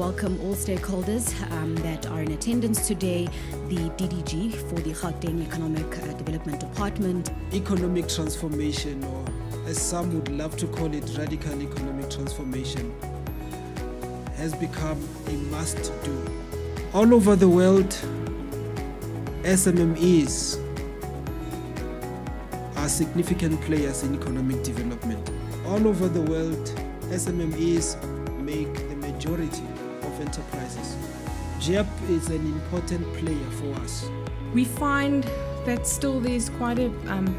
welcome all stakeholders that are in attendance today, the DDG for the Gauteng Economic Development Department. Economic transformation, or as some would love to call it, radical economic transformation, has become a must-do. All over the world, SMMEs are significant players in economic development. All over the world, SMMEs make the majority of enterprises. GEP is an important player for us. We find that still there's quite a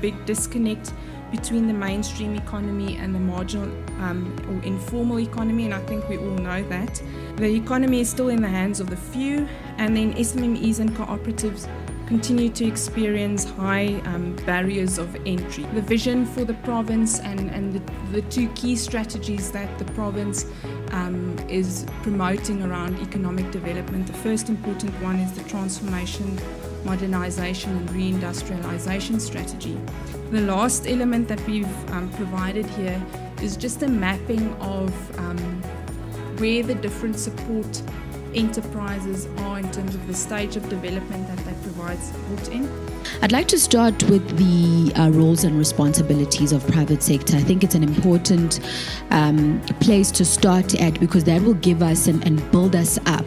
big disconnect between the mainstream economy and the marginal or informal economy, and I think we all know that. The economy is still in the hands of the few, and then SMMEs and cooperatives continue to experience high barriers of entry. The vision for the province and the two key strategies that the province is promoting around economic development. The first important one is the transformation, modernization and reindustrialization strategy. The last element that we've provided here is just a mapping of where the different support enterprises are in terms of the stage of development that they provide support in. I'd like to start with the roles and responsibilities of private sector. I think it's an important place to start at, because that will give us and build us up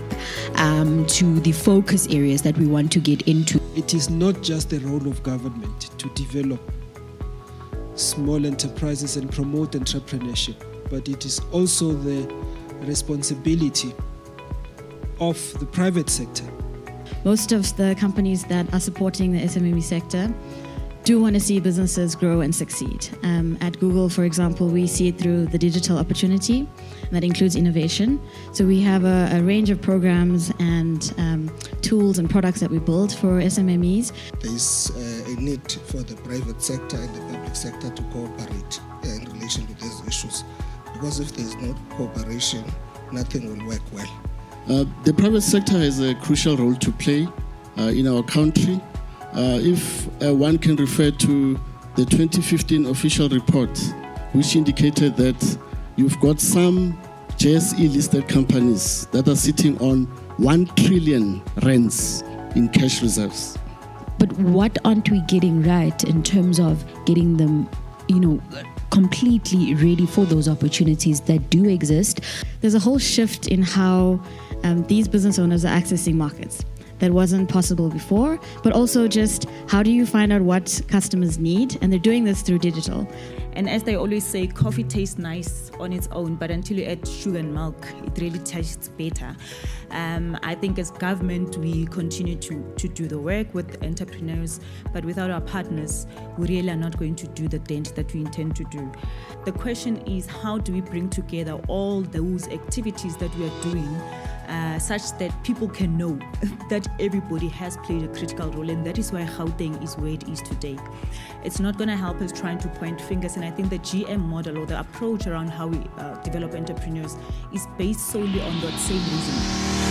to the focus areas that we want to get into. It is not just the role of government to develop small enterprises and promote entrepreneurship, but it is also the responsibility of the private sector. Most of the companies that are supporting the SMME sector do want to see businesses grow and succeed. At Google, for example, we see it through the digital opportunity, and that includes innovation. So we have a range of programs and tools and products that we build for SMMEs. There is a need for the private sector and the public sector to cooperate in relation to these issues, because if there is no cooperation, nothing will work well. The private sector has a crucial role to play in our country. If one can refer to the 2015 official report, which indicated that you've got some JSE listed companies that are sitting on 1 trillion rands in cash reserves. But what aren't we getting right in terms of getting them, completely ready for those opportunities that do exist? There's a whole shift in how these business owners are accessing markets that wasn't possible before, but also just how do you find out what customers need? And they're doing this through digital. And as they always say, coffee tastes nice on its own, but until you add sugar and milk, it really tastes better. I think as government, we continue to do the work with entrepreneurs, but without our partners, we really are not going to do the dent that we intend to do. The question is, how do we bring together all those activities that we are doing such that people can know that everybody has played a critical role, and that is why Gauteng is where it is today. It's not going to help us trying to point fingers, and I think the GM model or the approach around how we develop entrepreneurs is based solely on that same reason.